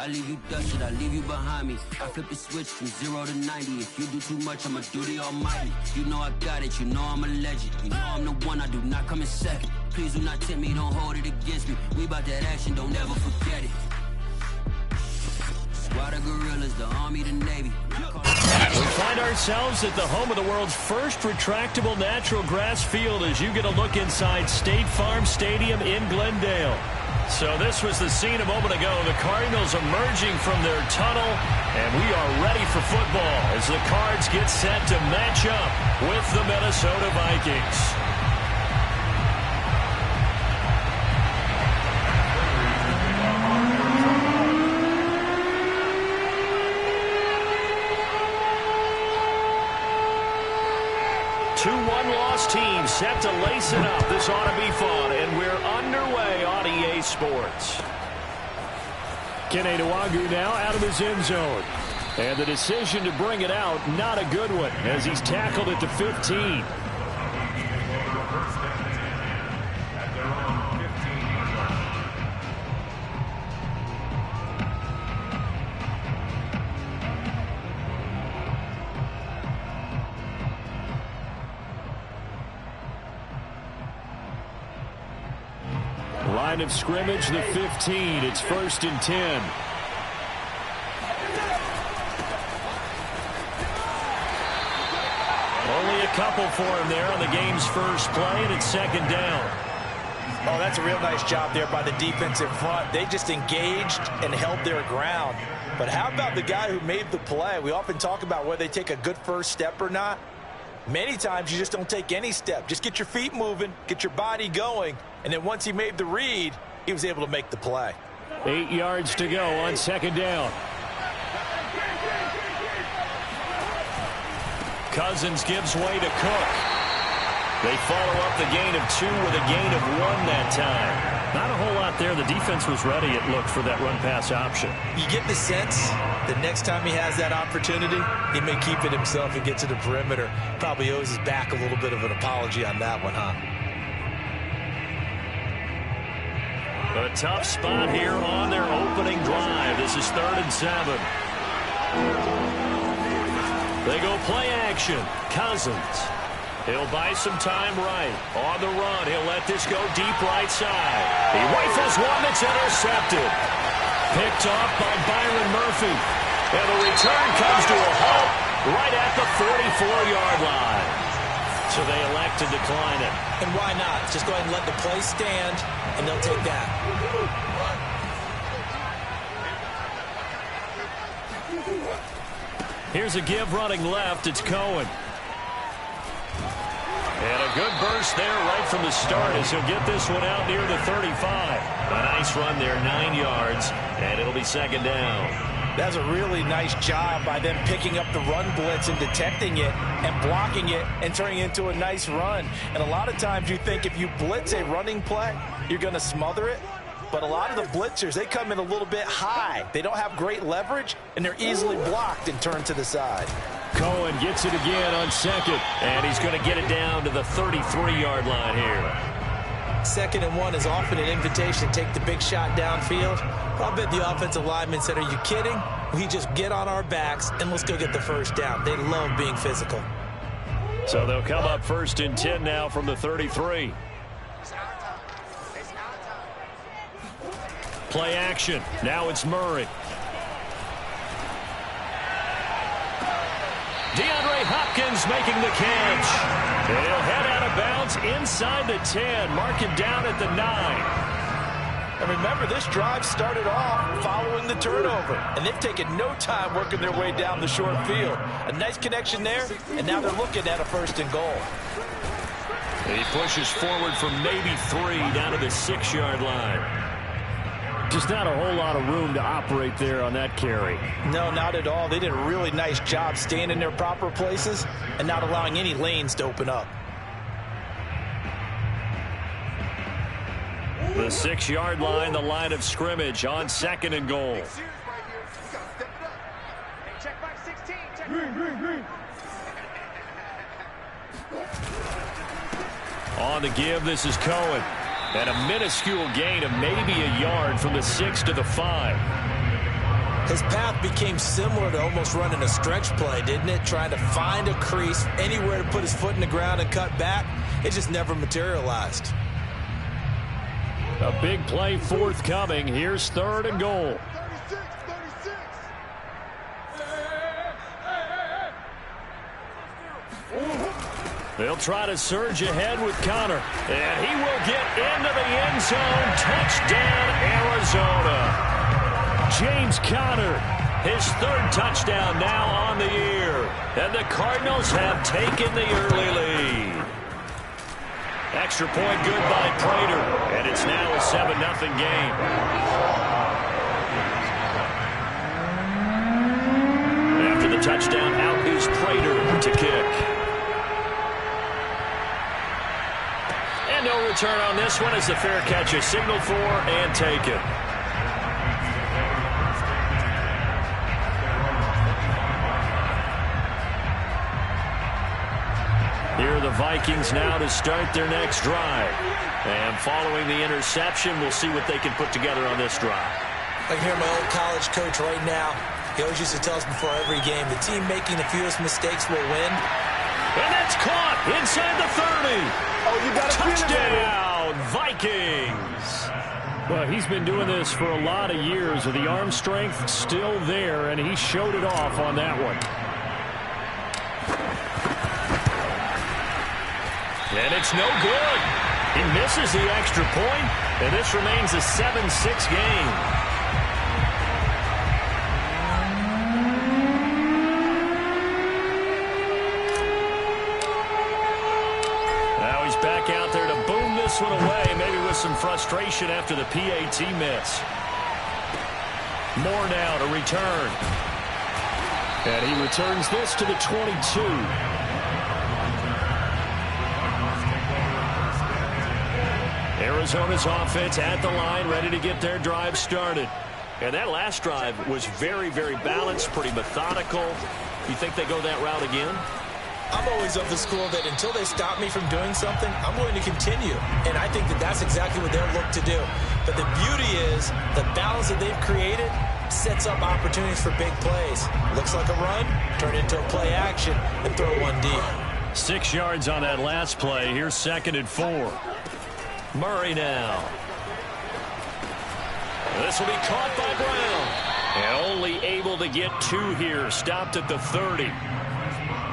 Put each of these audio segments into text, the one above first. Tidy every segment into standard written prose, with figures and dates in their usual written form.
I leave you dusted, I leave you behind me. I flip the switch from 0 to 90. If you do too much, I'ma do the almighty. You know I got it, you know I'm a legend. You know I'm the one, I do not come in second. Please do not tempt me, don't hold it against me. We bout that action, don't ever forget it. Squad of gorillas, the Army, the Navy. We find ourselves at the home of the world's first retractable natural grass field as you get a look inside State Farm Stadium in Glendale. So this was the scene a moment ago. The Cardinals emerging from their tunnel, and we are ready for football as the Cards get set to match up with the Minnesota Vikings. Two one-loss teams set to lace it up. This ought to be fun, and we're underway on EA Sports. Kene Nwangwu now out of his end zone. And the decision to bring it out, not a good one, as he's tackled at the 15. Line of scrimmage, the 15. It's 1st and 10. Only a couple for him there on the game's first play, and it's 2nd down. Oh, that's a real nice job there by the defensive front. They just engaged and held their ground. But how about the guy who made the play? We often talk about whether they take a good first step or not. Many times you just don't take any step. Just get your feet moving, get your body going, and then once he made the read, he was able to make the play. 8 yards to go on 2nd down. Cousins gives way to Cook. They follow up the gain of 2 with a gain of 1 that time. Not a whole lot there. The defense was ready, it looked, for that run-pass option. You get the sense that next time he has that opportunity, he may keep it himself and get to the perimeter. Probably owes his back a little bit of an apology on that one, huh? A tough spot here on their opening drive. This is 3rd and 7. They go play action. Cousins. He'll buy some time right. On the run, he'll let this go deep right side. He rifles one that's intercepted. Picked off by Byron Murphy. And the return comes to a halt right at the 44-yard line. So they elect to decline it. And why not? Just go ahead and let the play stand, and they'll take that. Here's a give running left. It's Cohen. And a good burst there right from the start as he'll get this one out near the 35. A nice run there, 9 yards, and it'll be 2nd down. That's a really nice job by them picking up the run blitz and detecting it and blocking it and turning it into a nice run. And a lot of times you think if you blitz a running play, you're going to smother it. But a lot of the blitzers, they come in a little bit high. They don't have great leverage, and they're easily blocked and turned to the side. Cohen gets it again on 2nd, and he's going to get it down to the 33-yard line here. 2nd and 1 is often an invitation to take the big shot downfield. I'll bet the offensive lineman said, are you kidding? We just get on our backs, and let's go get the first down. They love being physical. So they'll come up 1st and 10 now from the 33. Play action. Now it's Murray. DeAndre Hopkins making the catch. And he'll head out of bounds inside the 10. Mark him down at the 9. And remember, this drive started off following the turnover. And they've taken no time working their way down the short field. A nice connection there, and now they're looking at a 1st and goal. He pushes forward from maybe 3 down to the 6-yard line. Just not a whole lot of room to operate there on that carry. No, not at all. They did a really nice job staying in their proper places and not allowing any lanes to open up. The 6-yard line, the line of scrimmage on 2nd and goal. On the give, this is Cohen. And a minuscule gain of maybe a yard from the 6 to the 5. His path became similar to almost running a stretch play, didn't it? Trying to find a crease, anywhere to put his foot in the ground and cut back. It just never materialized. A big play forthcoming. Here's 3rd and goal. They'll try to surge ahead with Connor. And he will get into the end zone. Touchdown, Arizona. James Conner, his 3rd touchdown now on the year. And the Cardinals have taken the early lead. Extra point good by Prater. And it's now a 7-0 game. After the touchdown, out is Prater to kick. And no return on this one as the fair catch is signaled for and taken. Here are the Vikings now to start their next drive. And following the interception, we'll see what they can put together on this drive. I can hear my old college coach right now. He always used to tell us before every game, the team making the fewest mistakes will win. And that's caught inside the 30. Oh, you got touchdown, Vikings. Well, he's been doing this for a lot of years with the arm strength still there, and he showed it off on that one. And it's no good. He misses the extra point, and this remains a 7-6 game. Back out there to boom this one away, maybe with some frustration after the PAT miss. Moore now to return. And he returns this to the 22. Arizona's offense at the line, ready to get their drive started. And that last drive was very, very balanced, pretty methodical. You think they go that route again? I'm always of the school that until they stop me from doing something, I'm going to continue. And I think that that's exactly what they'll look to do. But the beauty is the balance that they've created sets up opportunities for big plays. Looks like a run, turn into a play action, and throw one deep. 6 yards on that last play. Here's 2nd and 4. Murray now. This will be caught by Brown. And only able to get 2 here. Stopped at the 30.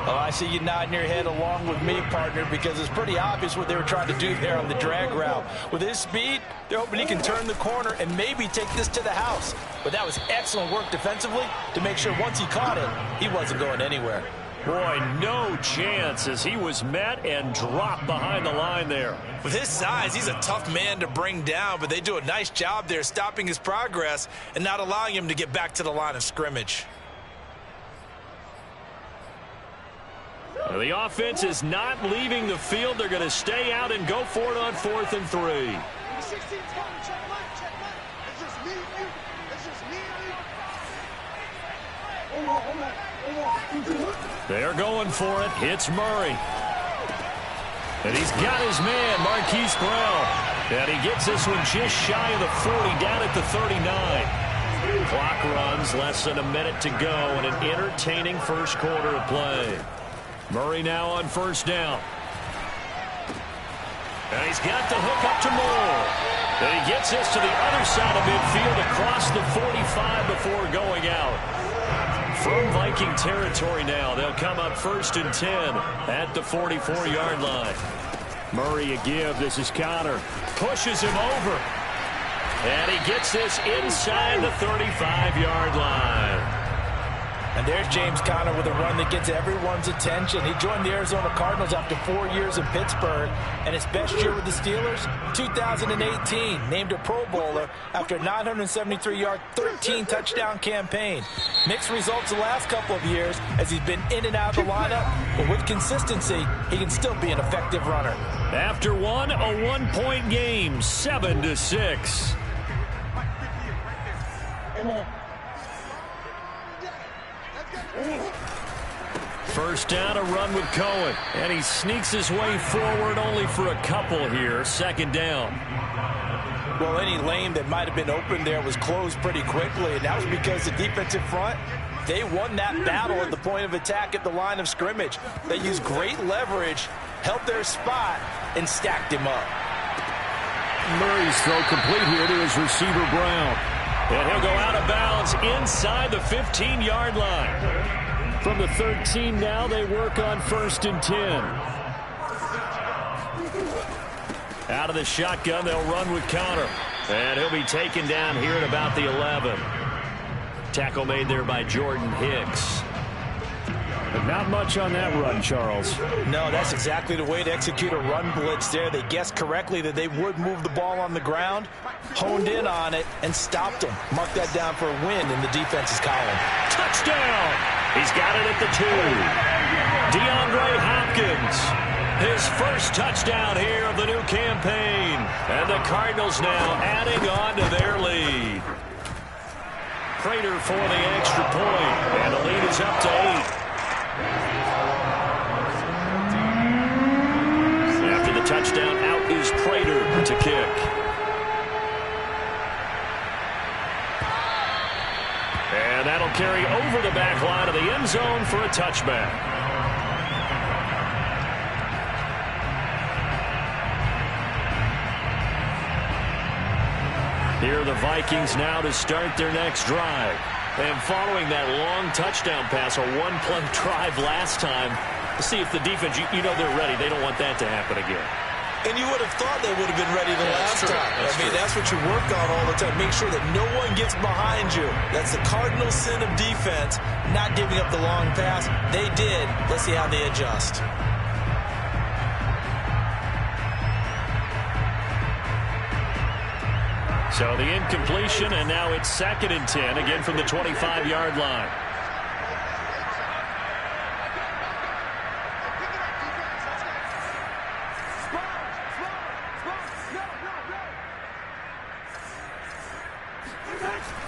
Oh, I see you nodding your head along with me, partner, because it's pretty obvious what they were trying to do there on the drag route. With his speed, they're hoping he can turn the corner and maybe take this to the house. But that was excellent work defensively to make sure once he caught it, he wasn't going anywhere. Boy, no chance as he was met and dropped behind the line there. With his size, he's a tough man to bring down, but they do a nice job there stopping his progress and not allowing him to get back to the line of scrimmage. The offense is not leaving the field. They're going to stay out and go for it on 4th and 3. They're going for it. It's Murray. And he's got his man, Marquise Brown. And he gets this one just shy of the 40, down at the 39. Clock runs, less than a minute to go, and an entertaining first quarter of play. Murray now on 1st down. And he's got the hook up to Moore. And he gets this to the other side of midfield across the 45 before going out. From Viking territory now, they'll come up 1st and 10 at the 44-yard line. Murray a give. This is Connor. Pushes him over. And he gets this inside the 35-yard line. And there's James Conner with a run that gets everyone's attention. He joined the Arizona Cardinals after 4 years in Pittsburgh. And his best year with the Steelers, 2018. Named a Pro Bowler after a 973-yard, 13-touchdown campaign. Mixed results the last couple of years as he's been in and out of the lineup. But with consistency, he can still be an effective runner. After one, a one-point game, 7-6. First down, a run with Cohen. And he sneaks his way forward only for a couple here. 2nd down. Well, any lane that might have been open there was closed pretty quickly, and that was because the defensive front, they won that battle at the point of attack at the line of scrimmage. They used great leverage, held their spot, and stacked him up. Murray's throw complete here to his receiver, Brown. And he'll go out of bounds inside the 15-yard line. From the 13 now, they work on 1st and 10. Out of the shotgun, they'll run with Connor. And he'll be taken down here at about the 11. Tackle made there by Jordan Hicks. But not much on that run, Charles. No, that's exactly the way to execute a run blitz there. They guessed correctly that they would move the ball on the ground, honed in on it, and stopped them. Mark that down for a win in the defense's column. Touchdown! He's got it at the 2. DeAndre Hopkins. His first touchdown here of the new campaign. And the Cardinals now adding on to their lead. Prater for the extra point. And the lead is up to 8. After the touchdown, out is Prater to kick. And that'll carry over the back line of the end zone for a touchback. Here are the Vikings now to start their next drive. And following that long touchdown pass, a one-play drive last time, to see if the defense, you know they're ready. They don't want that to happen again. And you would have thought they would have been ready the last time. That's what you work on all the time. Make sure that no one gets behind you. That's the cardinal sin of defense, not giving up the long pass. They did. Let's see how they adjust. So the incompletion, and now it's 2nd and 10, again from the 25-yard line.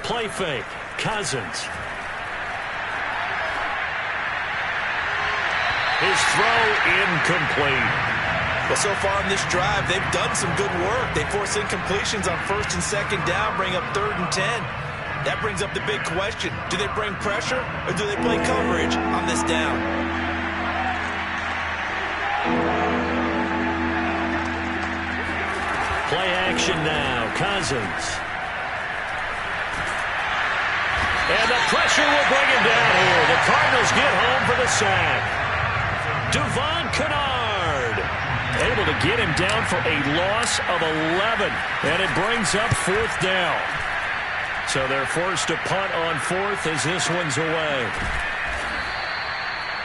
Play fake. Cousins. His throw incomplete. Well, so far in this drive, they've done some good work. They force incompletions on 1st and 2nd down, bring up 3rd and 10. That brings up the big question. Do they bring pressure or do they play coverage on this down? Play action now. Cousins. And the pressure will bring him down here. The Cardinals get home for the sack. Devon Kennard able to get him down for a loss of 11. And it brings up 4th down. So they're forced to punt on 4th as this one's away.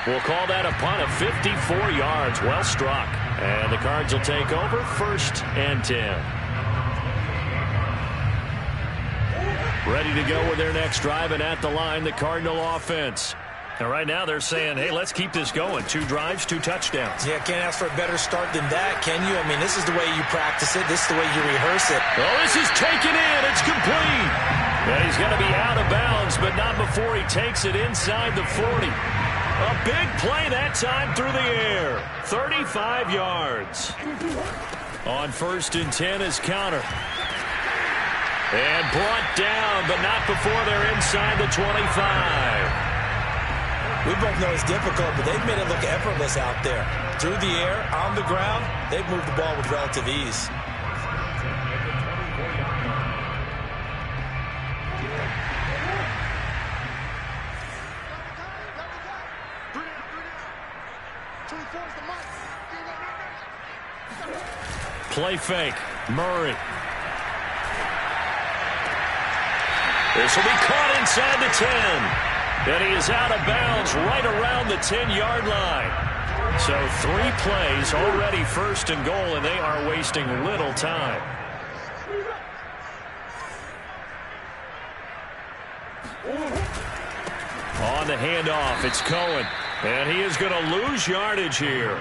We'll call that a punt of 54 yards. Well struck. And the Cards will take over 1st and 10. Ready to go with their next drive, and at the line, the Cardinal offense. And right now they're saying, hey, let's keep this going. 2 drives, 2 touchdowns. Yeah, can't ask for a better start than that, can you? I mean, this is the way you practice it. This is the way you rehearse it. Oh, this is taken in. It's complete. Yeah, he's going to be out of bounds, but not before he takes it inside the 40. A big play that time through the air. 35 yards. On 1st and 10 is Connor. And brought down, but not before they're inside the 25. We both know it's difficult, but they've made it look effortless out there. Through the air, on the ground, they've moved the ball with relative ease. Play fake. Murray. This will be caught inside the 10. And he is out of bounds right around the 10-yard line. So 3 plays already 1st and goal, and they are wasting little time. On the handoff, it's Cohen. And he is going to lose yardage here.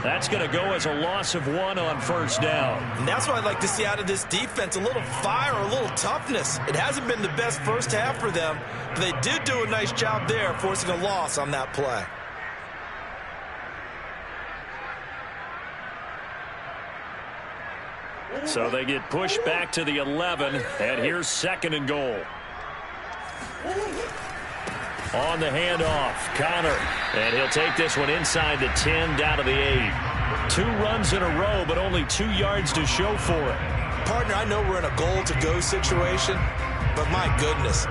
That's going to go as a loss of 1 on 1st down. And that's what I'd like to see out of this defense, a little fire, a little toughness. It hasn't been the best first half for them, but they did do a nice job there, forcing a loss on that play. So they get pushed back to the 11, and here's 2nd and goal. On the handoff, Connor, and he'll take this one inside the 10, down to the 8. 2 runs in a row, but only 2 yards to show for it. Partner, I know we're in a goal-to-go situation, but my goodness,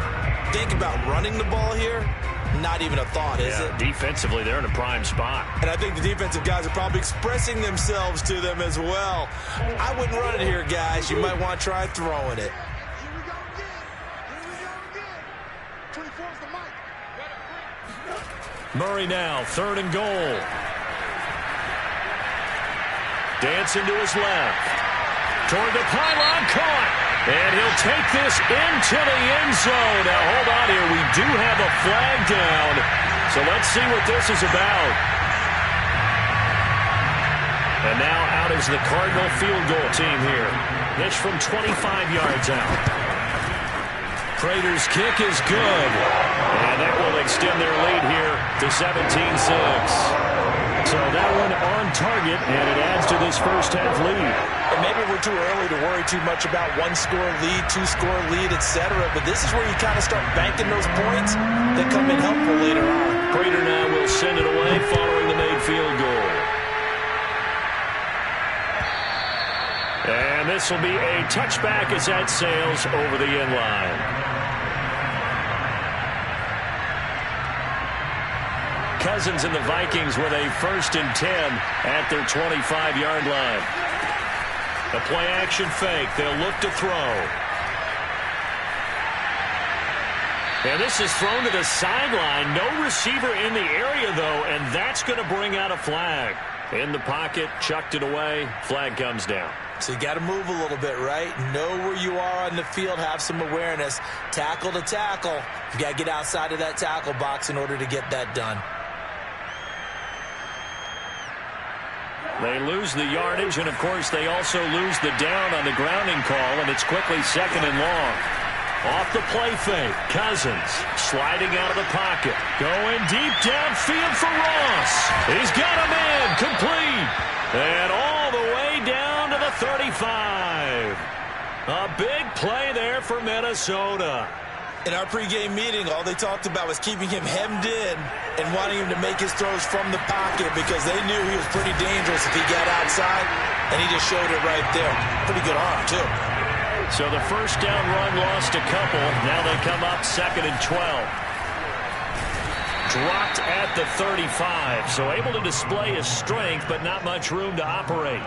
think about running the ball here. Not even a thought, is it? Defensively, they're in a prime spot. And I think the defensive guys are probably expressing themselves to them as well. I wouldn't run it here, guys. You might want to try throwing it. Murray now, 3rd and goal. Dancing to his left. Toward the pylon, caught. And he'll take this into the end zone. Now, hold on here. We do have a flag down. So let's see what this is about. And now out is the Cardinal field goal team here. This from 25 yards out. Prater's kick is good. And that will extend their lead here to 17-6. So that one on target, and it adds to this first half lead. And maybe we're too early to worry too much about 1-score lead, 2-score lead, etc. But this is where you kind of start banking those points that come in helpful later on. Prater now will send it away following the made field goal. And this will be a touchback as that sails over the end line. Cousins and the Vikings with a 1st and 10 at their 25-yard line. The play-action fake. They'll look to throw. And this is thrown to the sideline. No receiver in the area, though, and that's going to bring out a flag. In the pocket, chucked it away. Flag comes down. So you got to move a little bit, right? Know where you are on the field. Have some awareness. Tackle to tackle. You got to get outside of that tackle box in order to get that done. They lose the yardage, and, of course, they also lose the down on the grounding call, and it's quickly 2nd and long. Off the play fake, Cousins sliding out of the pocket. Going deep downfield for Ross. He's got a man, complete. And all the way down to the 35. A big play there for Minnesota. In our pregame meeting, all they talked about was keeping him hemmed in and wanting him to make his throws from the pocket because they knew he was pretty dangerous if he got outside, and he just showed it right there. Pretty good arm, too. So the first down run lost a couple. Now they come up 2nd and 12. Dropped at the 35, so able to display his strength, but not much room to operate.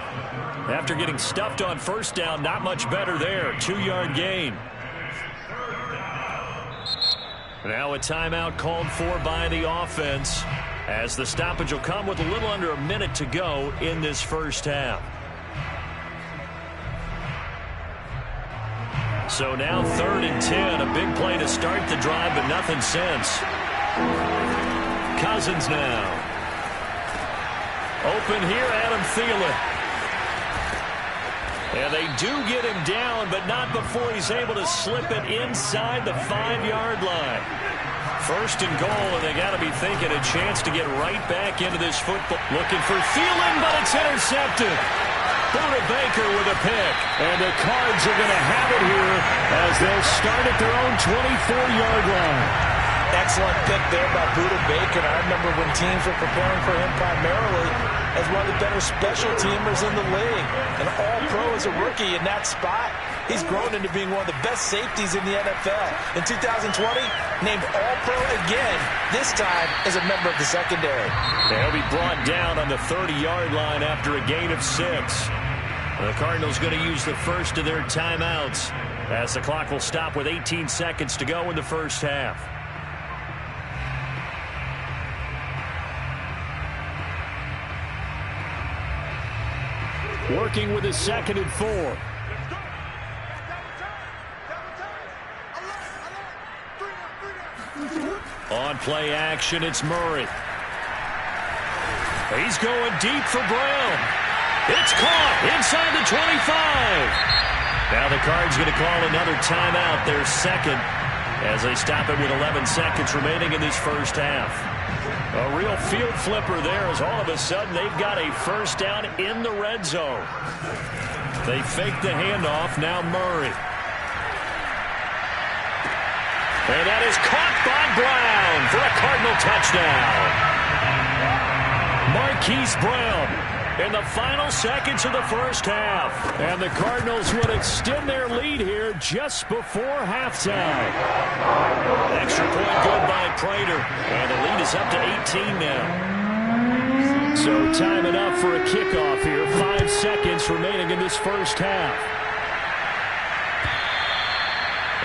After getting stuffed on 1st down, not much better there. 2-yard gain. Now a timeout called for by the offense as the stoppage will come with a little under a minute to go in this first half. So now 3rd and 10, a big play to start the drive, but nothing since. Cousins now. Open here, Adam Thielen. And they do get him down, but not before he's able to slip it inside the 5-yard line. 1st and goal, and they got to be thinking a chance to get right back into this football. Looking for Thielen, but it's intercepted. Buda Baker with a pick. And the Cards are going to have it here as they'll start at their own 24-yard line. Excellent pick there by Buda Baker. I remember when teams were preparing for him primarily as one of the better special teamers in the league. An all-pro as a rookie in that spot. He's grown into being one of the best safeties in the NFL. In 2020, named all-pro again, this time as a member of the secondary. He'll be brought down on the 30-yard line after a gain of 6. The Cardinals going to use the first of their timeouts as the clock will stop with 18 seconds to go in the first half. Working with a 2nd and 4. On play action, it's Murray. He's going deep for Brown. It's caught inside the 25. Now the Cards going to call another timeout, their 2nd, as they stop it with 11 seconds remaining in this first half. A real field flipper there as all of a sudden they've got a 1st down in the red zone. They fake the handoff. Now Murray. And that is caught by Brown for a Cardinal touchdown. Marquise Brown in the final seconds of the first half. And the Cardinals would extend their lead here just before halftime. Extra point good by Prater. And the lead is up to 18 now. So time enough for a kickoff here. 5 seconds remaining in this first half.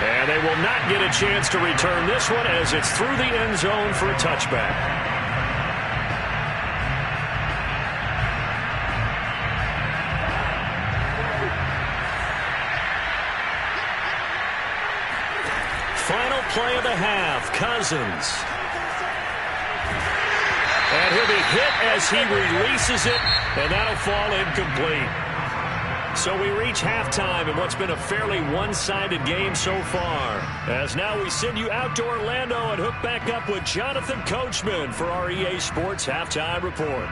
And they will not get a chance to return this one as it's through the end zone for a touchback. Final play of the half, Cousins. And he'll be hit as he releases it, and that'll fall incomplete. So we reach halftime in what's been a fairly one-sided game so far. As now we send you out to Orlando and hook back up with Jonathan Coachman for our EA Sports Halftime Report.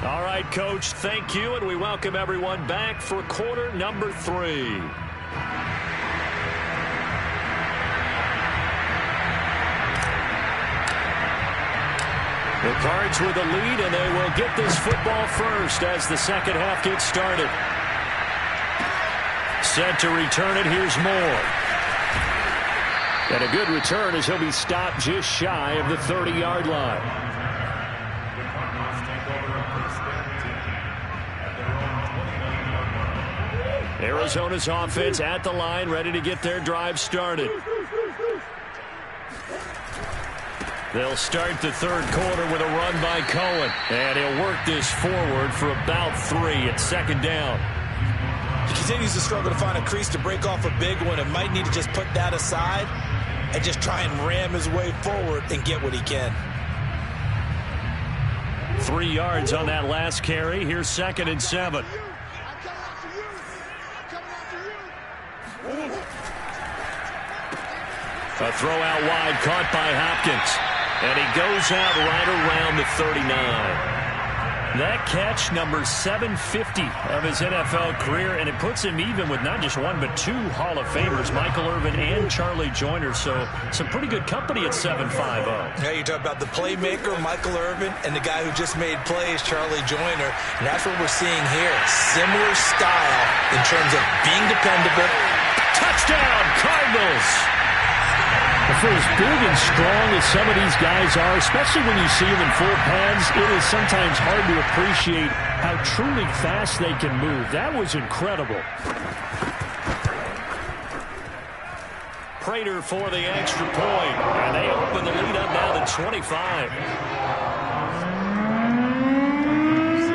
All right, Coach, thank you, and we welcome everyone back for quarter number 3. The Cards with the lead, and they will get this football first as the second half gets started. Set to return it, here's Moore. And a good return as he'll be stopped just shy of the 30-yard line. Arizona's offense at the line, ready to get their drive started. They'll start the third quarter with a run by Cohen. And he'll work this forward for about 3 at second down. He continues to struggle to find a crease to break off a big one and might need to just put that aside and just try and ram his way forward and get what he can. 3 yards on that last carry. Here's 2nd and 7. A throw out wide caught by Hopkins. And he goes out right around the 39. That catch, number 750 of his NFL career, and it puts him even with not just one but 2 Hall of Famers, Michael Irvin and Charlie Joyner. So some pretty good company at 750. Yeah, you talk about the playmaker, Michael Irvin, and the guy who just made plays, Charlie Joyner. And that's what we're seeing here. Similar style in terms of being dependable. Touchdown, Cardinals! For as big and strong as some of these guys are, especially when you see them in full pads, it is sometimes hard to appreciate how truly fast they can move. That was incredible. Prater for the extra point, and they open the lead up now to 25.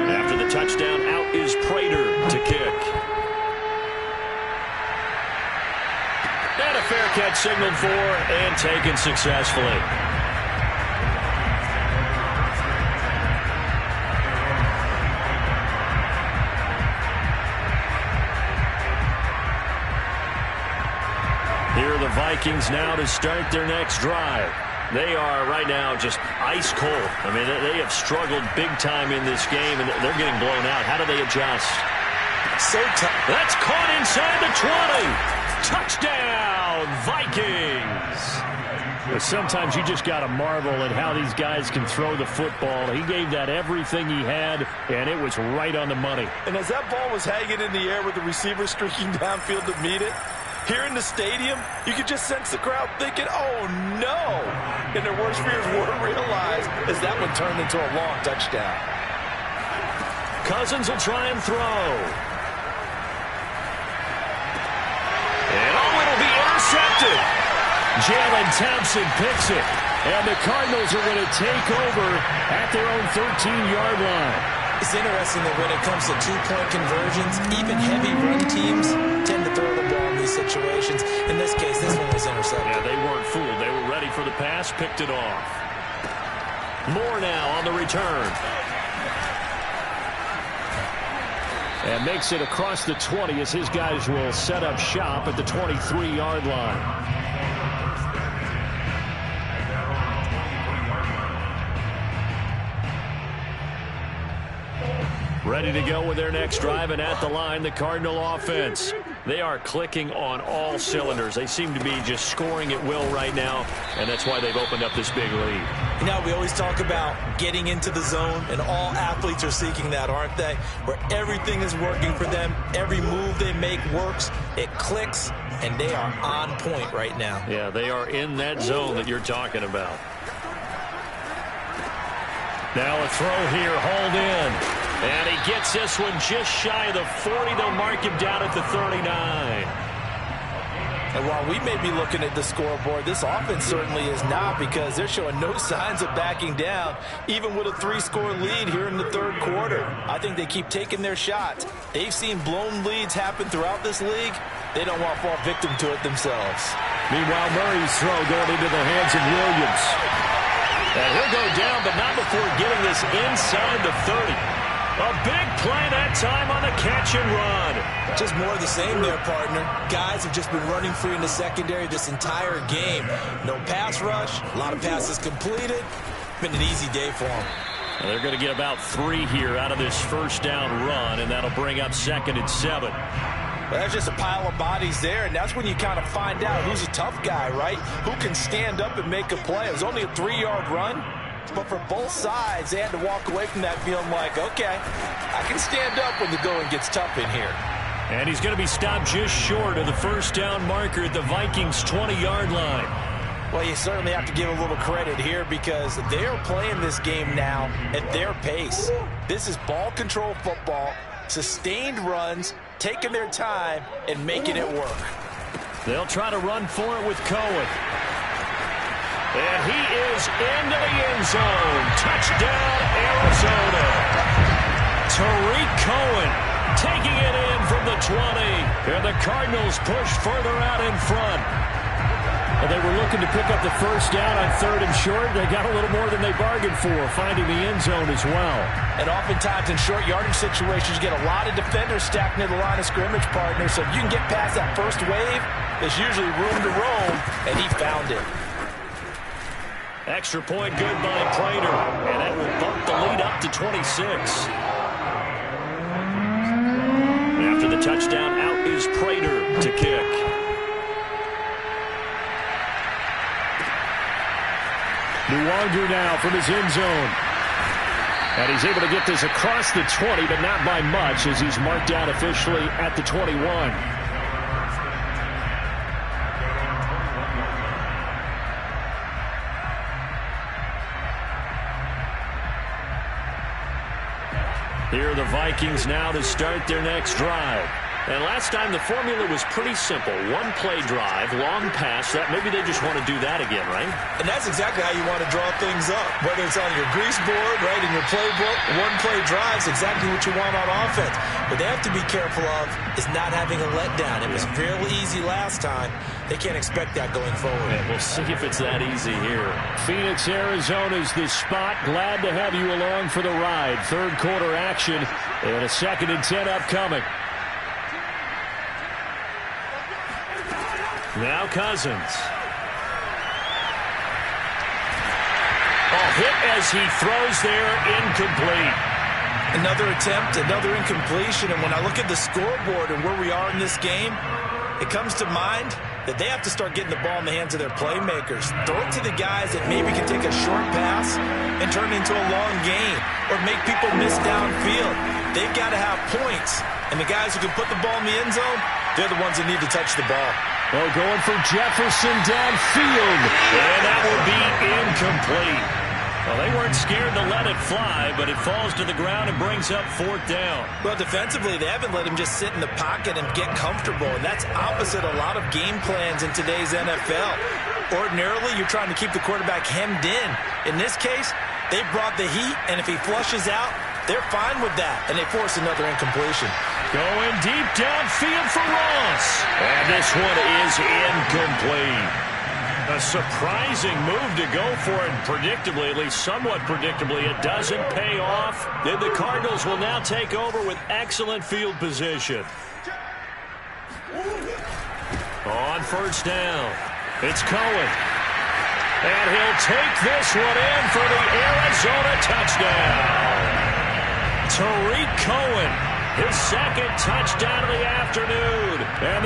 After the touchdown, out is Prater to kick. And a fair catch signaled for and taken successfully. Here are the Vikings now to start their next drive. They are right now just ice cold. I mean, they have struggled big time in this game, and they're getting blown out. How do they adjust? So tough. That's caught inside the 20. Touchdown, Vikings! Sometimes you just got to marvel at how these guys can throw the football. He gave that everything he had, and it was right on the money. And as that ball was hanging in the air with the receiver streaking downfield to meet it, here in the stadium, you could just sense the crowd thinking, oh, no! And their worst fears were realized as that one turned into a long touchdown. Cousins will try and throw. And oh, it'll be intercepted. Jalen Thompson picks it. And the Cardinals are going to take over at their own 13-yard line. It's interesting that when it comes to two-point conversions, even heavy run teams tend to throw the ball in these situations. In this case, this one was intercepted. Yeah, they weren't fooled. They were ready for the pass, picked it off. Moore now on the return. And makes it across the 20 as his guys will set up shop at the 23-yard line. Ready to go with their next drive, and at the line, the Cardinal offense. They are clicking on all cylinders. They seem to be just scoring at will right now, and that's why they've opened up this big lead. You know, we always talk about getting into the zone, and all athletes are seeking that, aren't they? Where everything is working for them. Every move they make works. It clicks, and they are on point right now. Yeah, they are in that zone that you're talking about. Now a throw here, hauled in. And he gets this one just shy of the 40. They'll mark him down at the 39. And while we may be looking at the scoreboard, this offense certainly is not, because they're showing no signs of backing down, even with a 3-score lead here in the third quarter. I think they keep taking their shots. They've seen blown leads happen throughout this league. They don't want to fall victim to it themselves. Meanwhile, Murray's throw going into the hands of Williams. And he'll go down, but not before getting this inside the 30. A big play that time on the catch and run. Just more of the same there, partner. Guys have just been running free in the secondary this entire game. No pass rush, a lot of passes completed. Been an easy day for them. And they're going to get about 3 here out of this first down run, and that'll bring up 2nd and 7. Well, that's just a pile of bodies there, and that's when you kind of find out who's a tough guy, right? Who can stand up and make a play. It was only a 3-yard run. But for both sides, they had to walk away from that feeling like, okay, I can stand up when the going gets tough in here. And he's going to be stopped just short of the first down marker at the Vikings' 20-yard line. Well, you certainly have to give a little credit here, because they're playing this game now at their pace. This is ball control football, sustained runs, taking their time, and making it work. They'll try to run for it with Cohen. And he is into the end zone. Touchdown, Arizona. Tariq Cohen taking it in from the 20. And the Cardinals push further out in front. And they were looking to pick up the first down on 3rd and short. They got a little more than they bargained for, finding the end zone as well. And oftentimes in short yardage situations, you get a lot of defenders stacked near the line of scrimmage, partner. So if you can get past that first wave, there's usually room to roam, and he found it. Extra point good by Prater, and that will bump the lead up to 26. After the touchdown, out is Prater to kick. Nuwanger now from his end zone. And he's able to get this across the 20, but not by much, as he's marked out officially at the 21. Here are the Vikings now to start their next drive. And last time the formula was pretty simple. 1-play drive, long pass. That maybe they just want to do that again, right? And that's exactly how you want to draw things up. Whether it's on your grease board, right, in your playbook, 1-play drive is exactly what you want on offense. What they have to be careful of is not having a letdown. It was fairly easy last time. They can't expect that going forward. Yeah, we'll see if it's that easy here. Phoenix, Arizona's the spot. Glad to have you along for the ride. Third quarter action and a 2nd and 10 upcoming. Now Cousins. Hit as he throws there, incomplete. Another attempt, another incompletion, and when I look at the scoreboard and where we are in this game, it comes to mind that they have to start getting the ball in the hands of their playmakers. Throw it to the guys that maybe can take a short pass and turn it into a long gain or make people miss downfield. They've got to have points, and the guys who can put the ball in the end zone, they're the ones that need to touch the ball. Oh, going for Jefferson downfield, and that will be incomplete. Well, they weren't scared to let it fly, but it falls to the ground and brings up 4th down. Well, defensively, they haven't let him just sit in the pocket and get comfortable, and that's opposite a lot of game plans in today's NFL. Ordinarily, you're trying to keep the quarterback hemmed in. In this case, they brought the heat, and if he flushes out, they're fine with that, and they force another incompletion. Going deep downfield for Ross. And this one is incomplete. A surprising move to go for it, predictably, at least somewhat predictably. It doesn't pay off. Then the Cardinals will now take over with excellent field position. On first down, it's Cohen. And he'll take this one in for the Arizona touchdown. Tariq Cohen, his second touchdown of the afternoon. And